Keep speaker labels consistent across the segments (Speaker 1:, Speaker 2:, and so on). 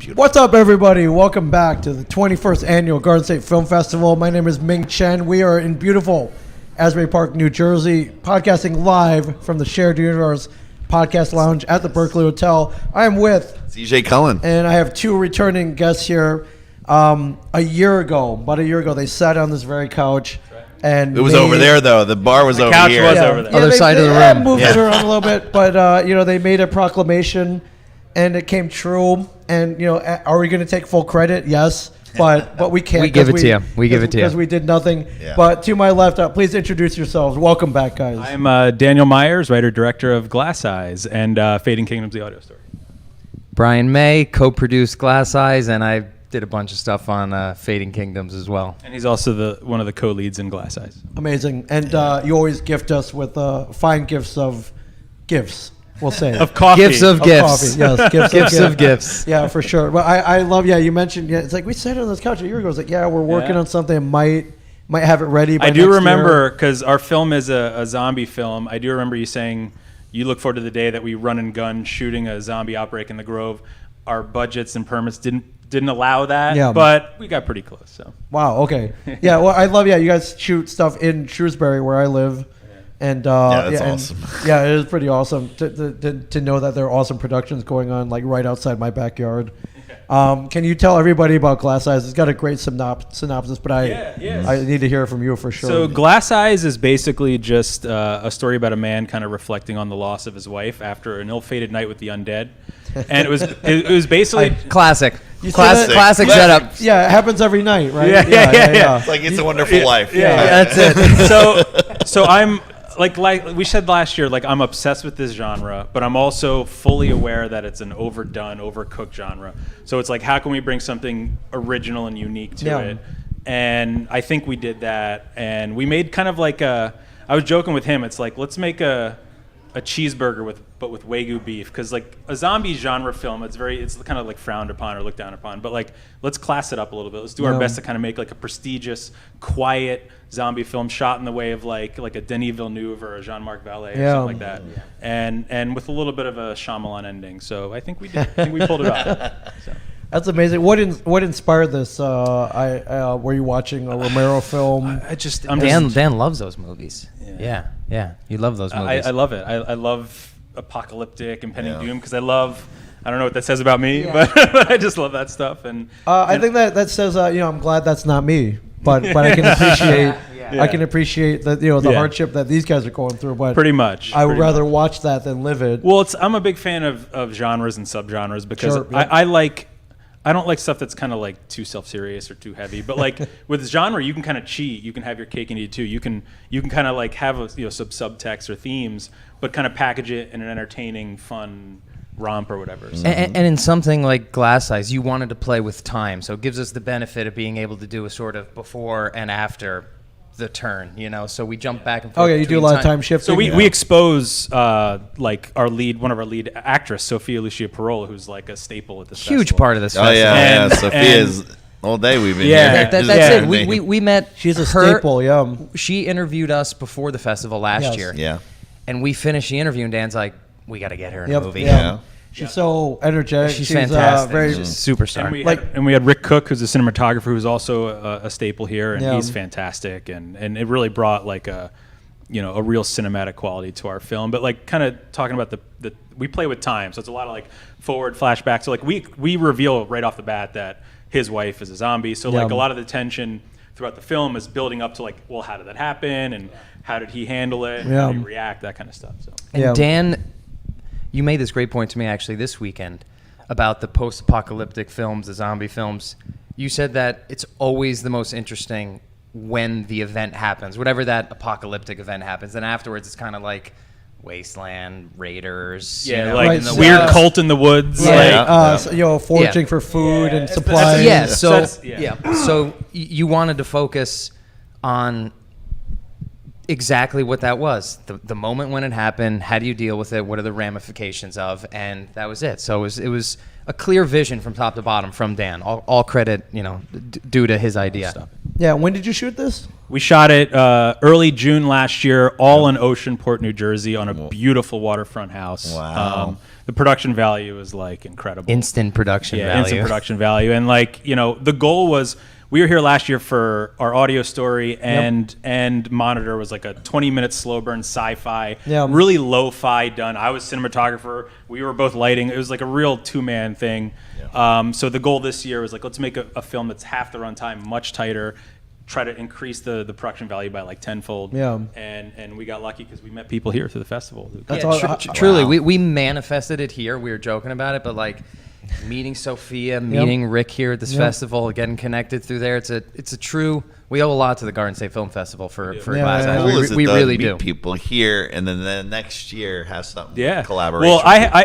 Speaker 1: Beautiful.
Speaker 2: What's up, everybody? Welcome back to the 21st Annual Garden State Film Festival. My name is Ming Chen. We are in beautiful Asbury Park, New Jersey, podcasting live from the Shared Universe Podcast Lounge at the Berkeley Hotel. I am with
Speaker 1: CJ Cullen.
Speaker 2: And I have two returning guests here. About a year ago, they sat on this very couch. And
Speaker 1: it was over there, though. The bar was over here.
Speaker 3: The couch was over there.
Speaker 2: Other
Speaker 3: side
Speaker 2: of the room. Moved
Speaker 1: it
Speaker 2: around a little bit, but they made a proclamation, and it came true. And are we going to take full credit? Yes, but we can't.
Speaker 4: We give it to you. We give it to you
Speaker 2: because we did nothing.
Speaker 1: Yeah.
Speaker 2: But to my left, please introduce yourselves. Welcome back, guys.
Speaker 3: I'm Daniel Meyers, writer director of Glass Eyes and Fading Kingdoms, the audio story.
Speaker 4: Brian May co-produced Glass Eyes, and I did a bunch of stuff on Fading Kingdoms as well.
Speaker 3: And he's also one of the co-leads in Glass Eyes.
Speaker 2: Amazing. And you always gift us with fine gifts of gifts. We'll say
Speaker 3: of coffee.
Speaker 4: Gifts of gifts.
Speaker 2: Coffee. Yes,
Speaker 4: gifts of gifts.
Speaker 2: Yeah, for sure. But I love. Yeah, you mentioned. Yeah, it's like we sat on this couch a year ago. It's like, yeah, we're working on something. Might have it ready. By
Speaker 3: I do
Speaker 2: next
Speaker 3: remember because our film is a zombie film. I do remember you saying you look forward to the day that we run and gun shooting a zombie outbreak in the Grove. Our budgets and permits didn't allow that, but we got pretty close. So
Speaker 2: wow, okay, yeah. Well, I love. Yeah, you guys shoot stuff in Shrewsbury where I live. And
Speaker 1: that's awesome.
Speaker 2: Yeah, it is pretty awesome to know that there are awesome productions going on like right outside my backyard. Can you tell everybody about Glass Eyes? It's got a great synopsis, but I need to hear it from you for sure.
Speaker 3: So Glass Eyes is basically just a story about a man kind of reflecting on the loss of his wife after an ill-fated night with the undead. And it was basically
Speaker 4: classic
Speaker 1: setup.
Speaker 2: Yeah, it happens every night, right?
Speaker 3: Yeah.
Speaker 1: It's like It's a Wonderful Life.
Speaker 4: Yeah, that's it.
Speaker 3: So I'm like we said last year, like I'm obsessed with this genre, but I'm also fully aware that it's an overdone, overcooked genre. So it's like, how can we bring something original and unique to it? And I think we did that, and we made kind of like I was joking with him. It's like, let's make a cheeseburger with Wagyu beef, because like a zombie genre film, it's kind of like frowned upon or looked down upon, but like let's class it up a little bit. Let's do our best to kind of make like a prestigious, quiet zombie film shot in the way of like a Denis Villeneuve or a Jean-Marc Vallée or something like that, and with a little bit of a Shyamalan ending. So I think we did. I think we pulled it off. So.
Speaker 2: That's amazing. What inspired this? Were you watching a Romero film?
Speaker 4: Dan loves those movies. Yeah. You love those movies.
Speaker 3: I love it. I love apocalyptic, impending doom, because I don't know what that says about me, but I just love that stuff. And
Speaker 2: I think that says, I'm glad that's not me, but I can appreciate. I can appreciate that the hardship that these guys are going through, but
Speaker 3: pretty much
Speaker 2: I would rather watch that than live it.
Speaker 3: Well, I'm a big fan of genres and subgenres because I don't like stuff that's kind of like too self-serious or too heavy. But like with genre, you can kind of cheat. You can have your cake and eat it too. You can kind of like have some subtext or themes, but kind of package it in an entertaining, fun romp or whatever. So.
Speaker 4: And in something like Glass Eyes, you wanted to play with time, so it gives us the benefit of being able to do a sort of before and after the turn, so we jump back and forth.
Speaker 2: Okay, you do a lot of time shifting.
Speaker 3: So we expose like one of our lead actress, Sophia Lucia Parola, who's like a staple at this
Speaker 4: huge
Speaker 3: festival.
Speaker 4: part of this festival.
Speaker 1: Yeah. Sophia's all day we've been
Speaker 4: here. That's it.
Speaker 1: We
Speaker 4: We met.
Speaker 2: She's a staple. Yeah.
Speaker 4: She interviewed us before the festival last year.
Speaker 1: Yeah.
Speaker 4: And we finished the interview, and Dan's like, "We got to get her in a movie."
Speaker 2: Yeah. She's so energetic.
Speaker 4: She's fantastic.
Speaker 2: Very
Speaker 4: superstar.
Speaker 3: And we had Rick Cook, who's a cinematographer, who's also a staple here, and he's fantastic. And it really brought like a real cinematic quality to our film. But like kind of talking about the we play with time, so it's a lot of like forward flashbacks. So like we reveal right off the bat that his wife is a zombie. So like a lot of the tension throughout the film is building up to like, well, how did that happen, and how did he handle it, and how did he react, that kind of stuff. So
Speaker 4: and Dan, you made this great point to me actually this weekend about the post-apocalyptic films, the zombie films. You said that it's always the most interesting when the event happens, whatever that apocalyptic event happens. And afterwards, it's kind of like Wasteland, Raiders,
Speaker 3: like the weird cult in the woods,
Speaker 2: foraging for food and supplies.
Speaker 4: So you wanted to focus on exactly what that was, the moment when it happened. How do you deal with it? What are the ramifications of? And that was it. So it was a clear vision from top to bottom from Dan. All credit, due to his idea.
Speaker 2: Yeah. When did you shoot this?
Speaker 3: We shot it early June last year, all in Oceanport, New Jersey, on a beautiful waterfront house.
Speaker 1: Wow.
Speaker 3: the production value is like incredible.
Speaker 4: Instant production value.
Speaker 3: Instant production value. And like, the goal was, we were here last year for our audio story, and monitor was like a 20-minute slow burn sci-fi, really lo-fi done. I was cinematographer. We were both lighting. It was like a real two-man thing. So the goal this year was like, let's make a film that's half the runtime, much tighter, try to increase the production value by like tenfold. And we got lucky because we met people here through the festival.
Speaker 4: Truly, we manifested it here. We were joking about it, but like meeting Sophia, meeting Rick here at this festival, getting connected through there. It's a true. We owe a lot to the Garden State Film Festival for Glass Eye. We really do.
Speaker 1: People here, and then the next year have something. Collaboration.
Speaker 3: Well,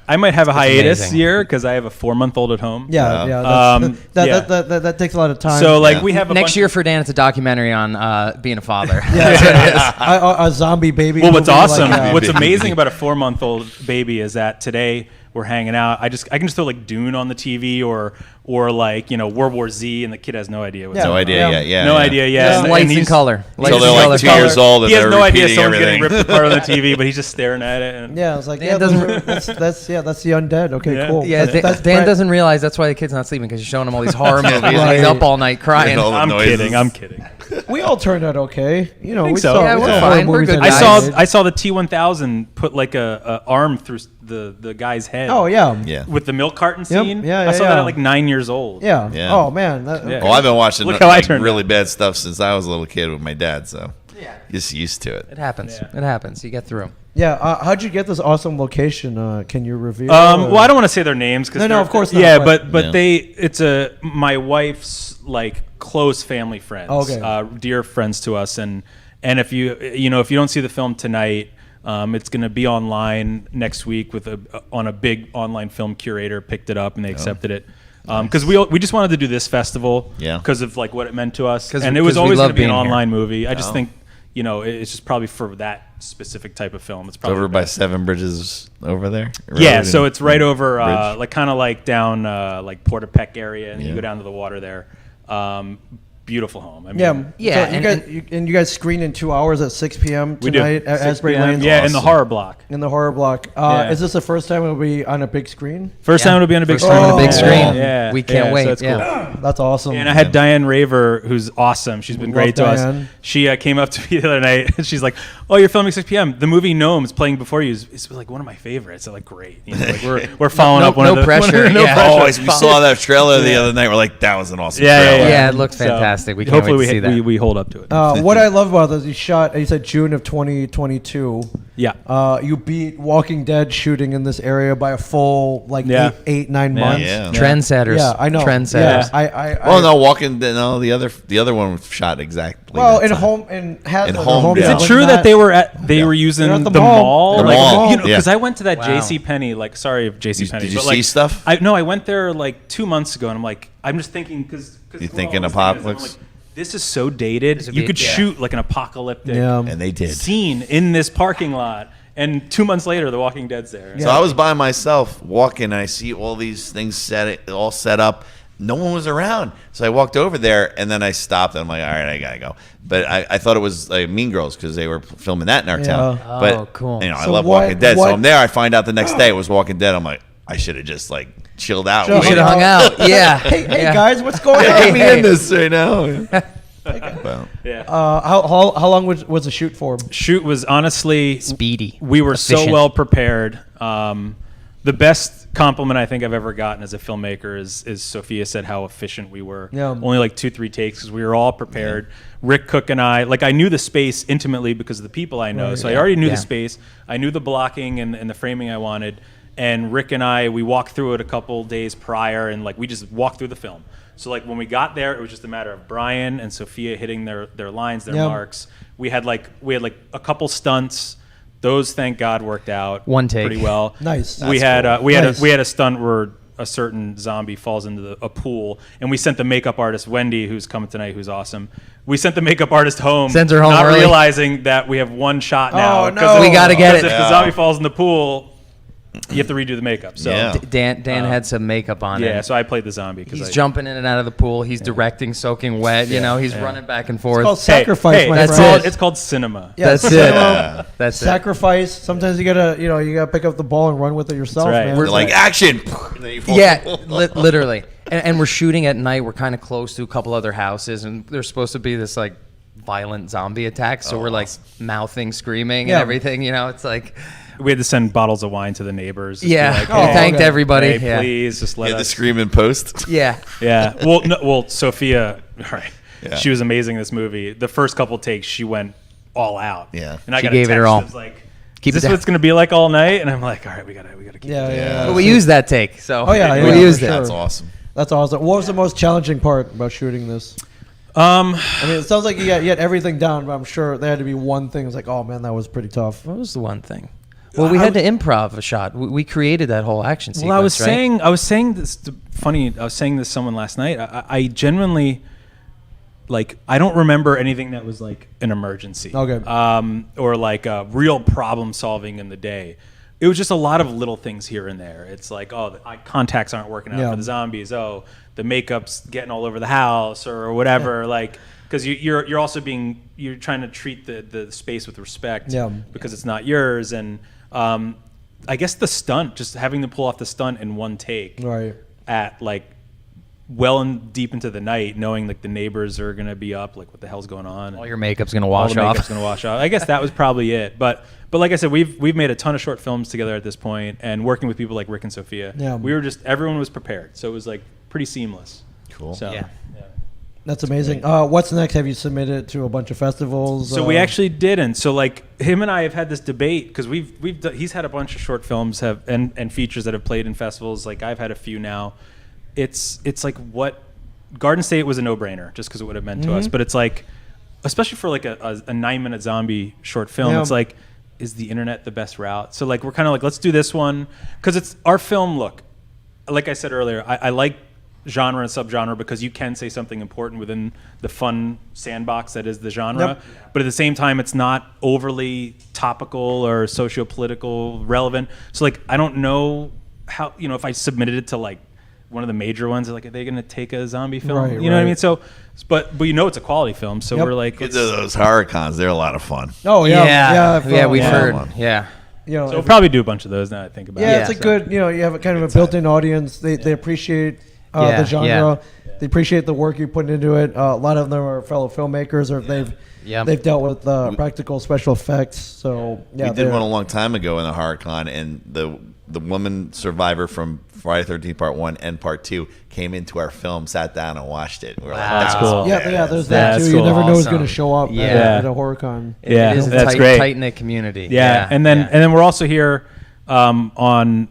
Speaker 3: I might have a hiatus this year because I have a 4-month-old at home.
Speaker 2: That takes a lot of time.
Speaker 3: So like we have
Speaker 4: next year for Dan, it's a documentary on being a father.
Speaker 2: A zombie baby.
Speaker 3: Well, what's awesome, what's amazing about a 4-month-old baby is that today we're hanging out. I can just throw like Dune on the TV or like World War Z, and the kid has no idea.
Speaker 1: No idea yet.
Speaker 3: No idea yet.
Speaker 4: Lights and color.
Speaker 1: So they're like 2 years old, and
Speaker 3: he has no idea someone's
Speaker 1: everything.
Speaker 3: getting ripped apart on the TV, but he's just staring at it. And
Speaker 2: it's like that's the undead. Okay, cool.
Speaker 4: Yeah, Dan doesn't realize that's why the kid's not sleeping because you're showing him all these horror movies. And he's up all night crying.
Speaker 3: I'm kidding.
Speaker 2: We all turned out okay.
Speaker 3: I think so.
Speaker 4: We're fine. We're good.
Speaker 3: I saw the T-1000 put like a arm through the guy's head.
Speaker 2: Oh yeah.
Speaker 3: With the milk carton scene.
Speaker 2: I
Speaker 3: saw that at like 9 years old.
Speaker 2: Yeah. Oh man.
Speaker 1: Well, I've been watching really bad stuff since I was a little kid with my dad, so just used to it.
Speaker 4: It happens. It happens. You get through.
Speaker 2: Yeah. How'd you get this awesome location? Can you reveal?
Speaker 3: Well, I don't want to say their names because
Speaker 2: no, of course not.
Speaker 3: Yeah, but it's my wife's like close family friends, dear friends to us, and if if you don't see the film tonight, it's going to be online next week on a big online film curator picked it up and they accepted it. Because we just wanted to do this festival because of like what it meant to us, and it was always going to be an online movie. I just think it's just probably for that specific type of film. It's probably
Speaker 1: over by Seven Bridges over there.
Speaker 3: So it's right over like kind of like down like Porta Peck area, and you go down to the water there. Beautiful home. I mean,
Speaker 2: So you guys screen in 2 hours at 6 p.m. tonight at Asbury Lanes.
Speaker 3: Yeah, awesome. In the horror block.
Speaker 2: Is this the first time it'll be on a big screen?
Speaker 3: First time it'll be on a big screen.
Speaker 4: On a big screen.
Speaker 3: Yeah,
Speaker 4: we can't wait.
Speaker 3: So it's cool.
Speaker 2: That's awesome.
Speaker 3: And I had Diane Raver, who's awesome. She's been great to us. She came up to me the other night and she's like, "Oh, you're filming 6 p.m. The movie Gnomes playing before you is like one of my favorites." So like, great. We're following up one of the
Speaker 4: pressure.
Speaker 1: We saw that trailer the other night. We're like, that was an awesome trailer.
Speaker 4: Yeah, it looked fantastic. We can't wait to see that.
Speaker 3: We hold up to it.
Speaker 2: What I love about this, you said June of 2022.
Speaker 3: Yeah.
Speaker 2: You beat Walking Dead shooting in this area by a full 9 months.
Speaker 1: Yeah.
Speaker 4: Trendsetters.
Speaker 2: Yeah, I know.
Speaker 4: Trendsetters.
Speaker 1: Yeah. The other one was shot exactly.
Speaker 2: Well, in home.
Speaker 3: Is it true that they were using the mall?
Speaker 1: The mall.
Speaker 3: Because I went to that J.C. Penney. Like, sorry if J.C. Penney.
Speaker 1: Did you see stuff?
Speaker 3: I went there like 2 months ago, and I'm like, I'm just thinking because
Speaker 1: you thinking apocalypse.
Speaker 3: This is so dated. You could shoot like an apocalyptic
Speaker 1: and they did
Speaker 3: scene in this parking lot. And 2 months later, The Walking Dead's there.
Speaker 1: So I was by myself walking, and I see all these things all set up. No one was around. So I walked over there, and then I stopped, and I'm like, all right, I got to go. But I thought it was like Mean Girls because they were filming that in our town. But,
Speaker 4: cool.
Speaker 1: I love Walking Dead. So I'm there. I find out the next day it was Walking Dead. I'm like, I should have just like chilled out.
Speaker 4: You should have hung out. Yeah.
Speaker 2: Hey guys, what's going on?
Speaker 1: Get me in this right now.
Speaker 2: How long was the shoot for?
Speaker 3: Shoot was honestly
Speaker 4: speedy.
Speaker 3: We were
Speaker 4: efficient.
Speaker 3: so well prepared. The best compliment I think I've ever gotten as a filmmaker is Sophia said how efficient we were.
Speaker 2: Yeah.
Speaker 3: Only like 2-3 takes because we were all prepared. Rick Cook and I knew the space intimately because of the people I know. So I already knew the space. I knew the blocking and the framing I wanted. And Rick and I, we walked through it a couple days prior, and like we just walked through the film. So like when we got there, it was just a matter of Brian and Sophia hitting their lines, their marks. We had like a couple stunts. Those, thank God, worked out
Speaker 4: one take
Speaker 3: pretty well.
Speaker 2: Nice.
Speaker 3: We had a stunt where a certain zombie falls into a pool, and we sent the makeup artist Wendy, who's coming tonight, who's awesome. We sent the makeup artist home,
Speaker 4: sends her home
Speaker 3: not
Speaker 4: early.
Speaker 3: realizing that we have one shot now.
Speaker 2: Oh no,
Speaker 4: we got to get it.
Speaker 3: If the zombie falls in the pool. You have to redo the makeup. So
Speaker 1: Yeah.
Speaker 4: Dan had some makeup on.
Speaker 3: yeah,
Speaker 4: and
Speaker 3: so I played the zombie because
Speaker 4: he's jumping in and out of the pool. He's directing, soaking wet. You know, he's running back and forth.
Speaker 2: It's called sacrifice, my
Speaker 4: that's
Speaker 2: friend.
Speaker 4: it.
Speaker 3: It's called cinema.
Speaker 2: Yeah,
Speaker 4: That's it.
Speaker 2: cinema,
Speaker 4: That's it.
Speaker 2: sacrifice. Sometimes you gotta pick up the ball and run with it yourself,
Speaker 3: That's right.
Speaker 2: man.
Speaker 1: They're like action. And then you fall.
Speaker 4: Yeah, literally. And we're shooting at night. We're kind of close to a couple other houses, and there's supposed to be this like violent zombie attack. So we're like mouthing, screaming,
Speaker 2: Yeah.
Speaker 4: and everything. You know, it's like,
Speaker 3: We had to send bottles of wine to the neighbors. just be
Speaker 4: yeah.
Speaker 3: like,
Speaker 4: He
Speaker 2: Oh,
Speaker 4: thanked
Speaker 2: okay.
Speaker 4: everybody.
Speaker 3: hey,
Speaker 4: Yeah.
Speaker 3: please just let
Speaker 1: You had to
Speaker 3: us.
Speaker 1: scream in post.
Speaker 4: Yeah.
Speaker 3: Yeah. Well, no, Sophia. All right.
Speaker 1: Yeah.
Speaker 3: She was amazing in this movie. The first couple takes, she went all out.
Speaker 1: Yeah.
Speaker 3: And I
Speaker 4: She
Speaker 3: got
Speaker 4: gave
Speaker 3: a
Speaker 4: it
Speaker 3: text
Speaker 4: her all.
Speaker 3: that was like,
Speaker 4: Keep
Speaker 3: is
Speaker 4: it
Speaker 3: this
Speaker 4: down.
Speaker 3: what it's gonna be like all night? And I'm like, all right, we gotta keep
Speaker 2: Yeah,
Speaker 3: it.
Speaker 2: yeah.
Speaker 4: But we used that take. So
Speaker 2: Oh, yeah,
Speaker 4: we
Speaker 2: yeah,
Speaker 4: used
Speaker 2: for
Speaker 4: it.
Speaker 2: sure.
Speaker 1: That's awesome.
Speaker 2: That's awesome. What was the most challenging part about shooting this? I mean, it sounds like you had everything down, but I'm sure there had to be one thing. It's like, oh man, that was pretty tough.
Speaker 4: What was the one thing? Well, we had to improv a shot. We created that whole action sequence.
Speaker 3: Well, I was
Speaker 4: right?
Speaker 3: saying this. Funny, I was saying this to someone last night. I genuinely, like, I don't remember anything that was like an emergency.
Speaker 2: Okay.
Speaker 3: Or like a real problem solving in the day. It was just a lot of little things here and there. It's like, oh, the eye contacts aren't working out
Speaker 2: Yeah.
Speaker 3: for the zombies. Oh, the makeup's getting all over the house or whatever. Like, because you're also you're trying to treat the space with respect.
Speaker 2: Yeah.
Speaker 3: Because it's not yours. And I guess the stunt, just having to pull off the stunt in one take
Speaker 2: Right.
Speaker 3: at like well and deep into the night, knowing like the neighbors are gonna be up, like what the hell's going on?
Speaker 4: All your makeup's gonna
Speaker 3: all
Speaker 4: wash
Speaker 3: the
Speaker 4: off.
Speaker 3: makeup's gonna wash off. I guess that was probably it. But like I said, we've made a ton of short films together at this point, and working with people like Rick and Sophia,
Speaker 2: Yeah.
Speaker 3: we were everyone was prepared, so it was like pretty seamless.
Speaker 1: Cool.
Speaker 3: So,
Speaker 4: Yeah.
Speaker 2: That's amazing. What's next? Have you submitted to a bunch of festivals?
Speaker 3: So we actually didn't. So like him and I have had this debate because he's had a bunch of short films and features that have played in festivals. Like I've had a few now. It's like what Garden State was a no-brainer just because it would have meant to us. But it's like, especially for like a 9-minute zombie short film,
Speaker 2: Yeah.
Speaker 3: it's like, is the internet the best route? So like we're kind of like, let's do this one because it's our film. Look, like I said earlier, I like genre and subgenre because you can say something important within the fun sandbox that is the genre.
Speaker 2: Yep.
Speaker 3: But at the same time, it's not overly topical or socio-political relevant. So like, I don't know how, if I submitted it to like one of the major ones, like, are they going to take a zombie film?
Speaker 2: Right,
Speaker 3: You know what I
Speaker 2: right.
Speaker 3: mean? So, but it's a quality film. So
Speaker 2: Yep.
Speaker 3: we're like,
Speaker 1: Get to those horror cons. They're a lot of fun.
Speaker 2: Oh yeah,
Speaker 4: yeah. We've
Speaker 3: yeah.
Speaker 4: heard. Yeah.
Speaker 2: You know,
Speaker 3: so we'll probably do a bunch of those now that I think about it.
Speaker 2: yeah, it's a
Speaker 3: So-
Speaker 2: good. You have a kind of a built-in audience. They appreciate
Speaker 4: Yeah,
Speaker 2: the genre.
Speaker 4: yeah.
Speaker 2: They appreciate the work you put into it. A lot of them are fellow filmmakers, or they've dealt with practical special effects. So yeah,
Speaker 1: We did one a long time ago in the horror con, and the woman survivor from Friday 13th Part 1 and Part 2 came into our film, sat down and watched it. We're like,
Speaker 4: Wow.
Speaker 3: That's cool.
Speaker 2: Yeah, there's that
Speaker 3: That's
Speaker 2: too.
Speaker 3: cool.
Speaker 2: You never know who's
Speaker 4: Awesome.
Speaker 2: going to show up
Speaker 4: Yeah.
Speaker 2: at a horror con.
Speaker 3: Yeah,
Speaker 4: It is a
Speaker 3: that's great.
Speaker 4: tight knit community.
Speaker 3: Yeah, and then we're also here on.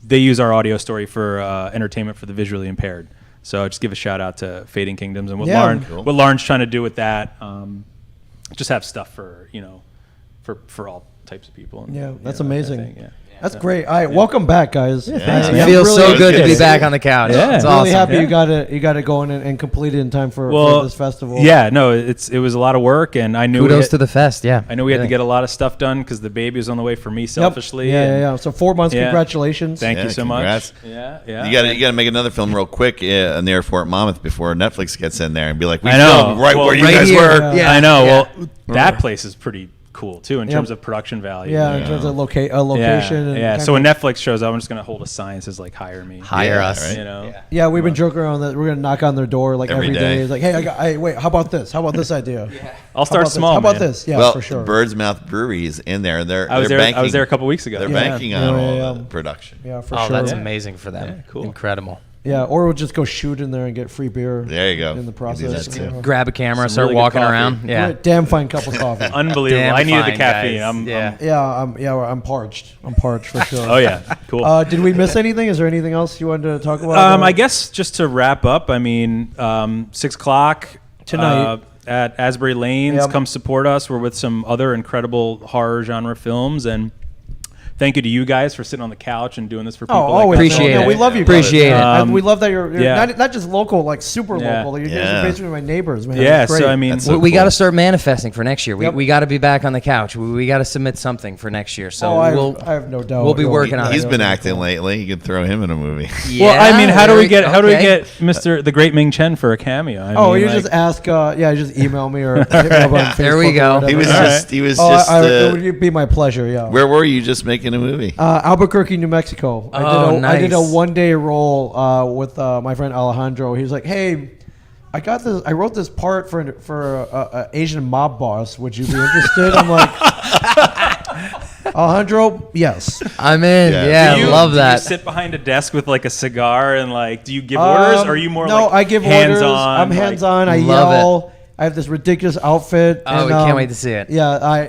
Speaker 3: They use our audio story for entertainment for the visually impaired. So just give a shout out to Fading Kingdoms and what
Speaker 2: Yeah.
Speaker 1: Cool.
Speaker 3: what Lauren's trying to do with that. Just have stuff for for all types of people. And,
Speaker 2: Yeah, that's
Speaker 3: that kind of
Speaker 2: amazing.
Speaker 3: thing, yeah.
Speaker 2: That's great. All right, welcome back, guys.
Speaker 1: thanks,
Speaker 4: It
Speaker 1: man.
Speaker 4: feels
Speaker 2: really,
Speaker 4: so good to be
Speaker 1: good.
Speaker 4: back on the couch.
Speaker 3: Yeah.
Speaker 4: It's
Speaker 2: really
Speaker 4: awesome.
Speaker 2: happy
Speaker 3: Yeah.
Speaker 2: you got it going and completed in time for this festival.
Speaker 3: Yeah, no, it was a lot of work, and I knew
Speaker 4: Kudos to the fest. Yeah.
Speaker 3: I knew we had to get a lot of stuff done because the baby was on the way for me
Speaker 2: Yep.
Speaker 3: selfishly.
Speaker 2: Yeah,
Speaker 3: and
Speaker 2: yeah. So 4 months.
Speaker 3: Yeah.
Speaker 2: Congratulations.
Speaker 3: Thank
Speaker 1: Yeah,
Speaker 3: you so
Speaker 1: congrats.
Speaker 3: much. Yeah, yeah.
Speaker 1: You got to make another film real quick near Fort Monmouth before Netflix gets in there and be like, we
Speaker 3: I know.
Speaker 1: filmed right
Speaker 3: Well,
Speaker 1: where you
Speaker 4: right
Speaker 1: guys
Speaker 4: here.
Speaker 1: were.
Speaker 2: Yeah.
Speaker 3: I know.
Speaker 4: Yeah.
Speaker 3: Well, that place is pretty cool too in terms of production value.
Speaker 2: Yeah, in terms of location. And
Speaker 3: Yeah.
Speaker 2: kind
Speaker 3: So when
Speaker 2: of-
Speaker 3: Netflix shows up, I'm just gonna hold a sign that says like "Hire me."
Speaker 4: Hire
Speaker 1: Yeah,
Speaker 4: us.
Speaker 1: right.
Speaker 3: You know.
Speaker 2: Yeah, we've been joking around that we're gonna knock on their door like
Speaker 1: Every
Speaker 2: every
Speaker 1: day.
Speaker 2: day. It's like, hey, wait, how about this? How about this idea?
Speaker 3: I'll
Speaker 2: How
Speaker 3: start
Speaker 2: about
Speaker 3: small.
Speaker 2: This? How about
Speaker 3: man.
Speaker 2: this? Yeah,
Speaker 1: Well,
Speaker 2: for sure.
Speaker 1: Bird's Mouth Brewery is in there. They're
Speaker 3: I was there.
Speaker 1: banking.
Speaker 3: I was there a couple weeks ago.
Speaker 1: They're
Speaker 3: Yeah.
Speaker 1: banking on
Speaker 2: Yeah,
Speaker 1: all
Speaker 2: yeah.
Speaker 1: the production.
Speaker 2: Yeah, for
Speaker 4: Oh,
Speaker 2: sure.
Speaker 4: that's amazing for them.
Speaker 3: Yeah, cool.
Speaker 4: Incredible.
Speaker 2: Yeah, or we'll just go shoot in there and get free beer.
Speaker 1: There you go.
Speaker 2: In the
Speaker 1: You
Speaker 2: process.
Speaker 1: can do that too.
Speaker 4: Grab a camera,
Speaker 3: Some
Speaker 4: start
Speaker 3: really good
Speaker 4: walking
Speaker 3: coffee.
Speaker 4: around. Yeah.
Speaker 2: Great, damn fine cup of coffee.
Speaker 3: Unbelievable.
Speaker 4: Damn
Speaker 3: I needed the
Speaker 4: fine,
Speaker 3: caffeine.
Speaker 4: guys.
Speaker 2: Yeah, I'm parched. I'm parched for sure.
Speaker 3: Oh yeah. Cool.
Speaker 2: Did we miss anything? Is there anything else you wanted to talk about?
Speaker 3: I guess just to wrap up, I mean, 6 o'clock
Speaker 2: Tonight.
Speaker 3: At Asbury Lanes.
Speaker 2: Yep.
Speaker 3: Come support us. We're with some other incredible horror genre films, and thank you to you guys for sitting on the couch and doing this for
Speaker 2: Oh,
Speaker 3: people.
Speaker 2: always.
Speaker 4: Appreciate
Speaker 2: man.
Speaker 4: it.
Speaker 2: We love you.
Speaker 4: Appreciate
Speaker 2: guys.
Speaker 4: it.
Speaker 2: And we love that you're
Speaker 3: Yeah.
Speaker 2: not just local, like super
Speaker 3: Yeah.
Speaker 2: local. You're
Speaker 1: Yeah.
Speaker 2: basically my neighbors, man.
Speaker 3: Yeah,
Speaker 2: It's great.
Speaker 3: so I mean,
Speaker 1: That's so
Speaker 4: we got
Speaker 1: cool.
Speaker 4: to start manifesting for next year.
Speaker 2: Yep.
Speaker 4: We got to be back on the couch. We got to submit something for next year. So
Speaker 2: I
Speaker 4: we'll
Speaker 2: have no doubt.
Speaker 4: we'll be working on
Speaker 1: He's
Speaker 4: it.
Speaker 1: been acting lately. You could throw him in a movie.
Speaker 3: well, I mean, how do we get
Speaker 4: okay.
Speaker 3: Mr. the Great Ming Chen for a cameo? I
Speaker 2: Oh,
Speaker 3: mean,
Speaker 2: you
Speaker 3: like-
Speaker 2: just ask. Just email me or hit me up on Facebook.
Speaker 4: There we go.
Speaker 2: or whatever.
Speaker 1: He was
Speaker 3: All
Speaker 1: just.
Speaker 3: right.
Speaker 1: He was
Speaker 2: Oh,
Speaker 1: just.
Speaker 2: it would be my pleasure. Yeah.
Speaker 1: Where were you just making a movie?
Speaker 2: Albuquerque, New Mexico.
Speaker 4: Oh,
Speaker 2: I did a
Speaker 4: nice.
Speaker 2: 1-day role with my friend Alejandro. He was like, "Hey, I got this. I wrote this part for a Asian mob boss. Would you be interested?" I'm like, Alejandro, yes.
Speaker 4: I'm in.
Speaker 1: Yeah.
Speaker 4: Yeah,
Speaker 3: Do you-
Speaker 4: love
Speaker 3: do
Speaker 4: that.
Speaker 3: You sit behind a desk with like a cigar and like, do you give orders, or are you more
Speaker 2: no,
Speaker 3: like
Speaker 2: I give
Speaker 3: hands-on?
Speaker 2: orders. I'm
Speaker 3: like-
Speaker 2: hands-on. I
Speaker 4: Love
Speaker 2: yell. I have this ridiculous outfit.
Speaker 4: Oh, we can't wait to see it.
Speaker 2: Yeah,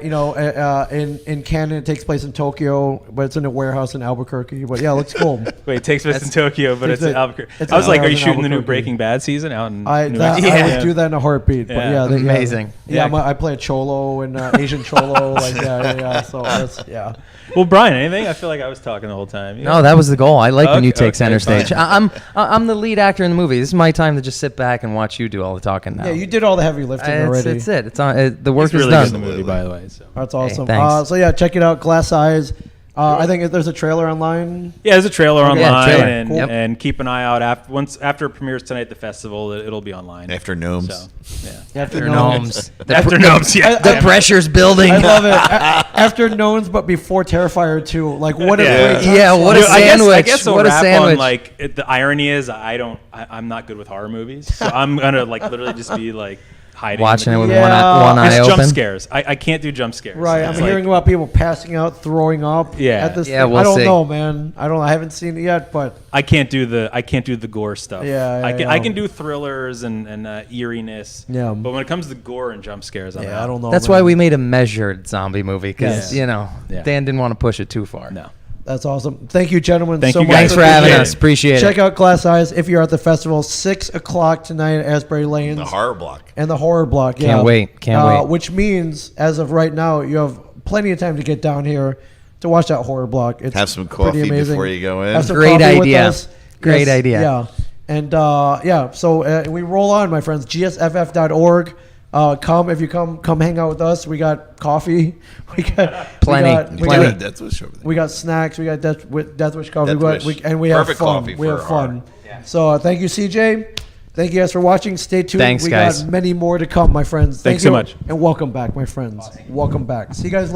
Speaker 2: in Canada it takes place in Tokyo, but it's in a warehouse in Albuquerque. But yeah, it looks cool.
Speaker 3: Wait, it takes place in Tokyo, but
Speaker 2: It's
Speaker 3: it's in
Speaker 2: a-
Speaker 3: Albuquerque.
Speaker 2: it's
Speaker 3: I was
Speaker 2: a
Speaker 3: like, are you
Speaker 2: warehouse in
Speaker 3: shooting the new
Speaker 2: Albuquerque.
Speaker 3: Breaking Bad season out in New
Speaker 2: I
Speaker 3: Mexico?
Speaker 2: would do that in a heartbeat. But
Speaker 3: Yeah.
Speaker 2: yeah,
Speaker 4: Amazing.
Speaker 2: Yeah,
Speaker 3: Yeah.
Speaker 2: I play a cholo and Asian cholo. Like yeah. So that's yeah.
Speaker 3: Well, Brian, anything? I feel like I was talking the whole time.
Speaker 4: No, that was the goal. I like when you
Speaker 3: Okay,
Speaker 4: take
Speaker 3: okay,
Speaker 4: center
Speaker 3: fine.
Speaker 4: stage. I'm the lead actor in the movie. This is my time to just sit back and watch you do all the talking now.
Speaker 2: Yeah, you did all the heavy lifting already.
Speaker 4: It's it. It's on. The work
Speaker 3: He's really
Speaker 4: is
Speaker 3: good in
Speaker 4: done.
Speaker 3: the movie, by the way. So.
Speaker 2: That's awesome.
Speaker 4: thanks.
Speaker 2: So yeah, check it out. Glass Eyes. I think there's a trailer online.
Speaker 3: Yeah, there's a trailer
Speaker 2: Okay.
Speaker 3: online,
Speaker 4: Yeah, trailer.
Speaker 3: and
Speaker 2: Cool.
Speaker 3: and keep an eye out after it premieres tonight at the festival. It'll be online.
Speaker 1: After Gnomes.
Speaker 3: So, yeah.
Speaker 2: After
Speaker 4: Gnomes.
Speaker 3: After Gnomes, yeah.
Speaker 4: The pressure's building.
Speaker 2: I love it. After Knowns, but before Terrifier 2. Like what a
Speaker 3: Yeah.
Speaker 2: great
Speaker 4: Yeah, what a
Speaker 3: Dude, I
Speaker 4: sandwich.
Speaker 3: guess I'll
Speaker 4: What a
Speaker 3: wrap
Speaker 4: sandwich.
Speaker 3: On, like the irony is, I'm not good with horror movies, so I'm gonna like literally just be like hiding,
Speaker 4: Watching it with
Speaker 2: Yeah.
Speaker 4: one eye
Speaker 3: It's
Speaker 4: open.
Speaker 3: jump scares. I can't do jump scares.
Speaker 2: Right,
Speaker 3: It's
Speaker 2: I'm
Speaker 3: like-
Speaker 2: hearing about people passing out, throwing up.
Speaker 3: Yeah.
Speaker 2: At this
Speaker 4: Yeah,
Speaker 2: thing.
Speaker 4: we'll
Speaker 2: I don't
Speaker 4: see.
Speaker 2: know, man. I haven't seen it yet, but
Speaker 3: I can't do the gore stuff.
Speaker 2: Yeah,
Speaker 3: I
Speaker 2: yeah.
Speaker 3: can do thrillers and eeriness.
Speaker 2: Yeah.
Speaker 3: But when it comes to gore and jump scares, I'm
Speaker 2: yeah,
Speaker 3: out.
Speaker 2: I don't know.
Speaker 4: That's
Speaker 2: man.
Speaker 4: why we made a measured zombie movie because
Speaker 3: Yeah.
Speaker 4: Dan didn't want to push it too far.
Speaker 3: No.
Speaker 2: That's awesome. Thank you, gentlemen.
Speaker 3: Thank
Speaker 2: so
Speaker 3: you
Speaker 2: much.
Speaker 3: guys.
Speaker 4: Thanks for having
Speaker 3: Appreciate
Speaker 4: us.
Speaker 3: it.
Speaker 4: Appreciate
Speaker 2: Check
Speaker 4: it.
Speaker 2: out Glass Eyes if you're at the festival. 6:00 tonight at Asbury Lanes.
Speaker 1: The horror block.
Speaker 2: And the horror block.
Speaker 4: Can't
Speaker 2: yeah.
Speaker 4: wait. Can't wait.
Speaker 2: Which means, as of right now, you have plenty of time to get down here to watch that horror block. It's
Speaker 1: Have some
Speaker 2: pretty
Speaker 1: coffee
Speaker 2: amazing.
Speaker 1: before you go in.
Speaker 2: Have some
Speaker 4: Great
Speaker 2: coffee with
Speaker 4: idea.
Speaker 2: us.
Speaker 4: Great idea.
Speaker 2: Yeah. And so we roll on, my friends. gsff.org. Come if you come hang out with us. We got coffee. We got
Speaker 4: Plenty.
Speaker 2: We
Speaker 4: Plenty.
Speaker 2: got,
Speaker 1: Death Wish over there.
Speaker 2: we got snacks. We got Death Wish coffee.
Speaker 1: Death Wish.
Speaker 2: And we have
Speaker 1: Perfect
Speaker 2: fun.
Speaker 1: coffee
Speaker 2: We
Speaker 1: for
Speaker 2: have
Speaker 1: a
Speaker 2: fun.
Speaker 1: horror.
Speaker 2: So thank you, CJ. Thank you guys for watching. Stay tuned.
Speaker 4: Thanks,
Speaker 2: we
Speaker 4: guys.
Speaker 2: got many more to come, my friends.
Speaker 3: Thanks
Speaker 2: Thank
Speaker 3: so
Speaker 2: you.
Speaker 3: much.
Speaker 2: And welcome back, my friends. Welcome back. See you guys later.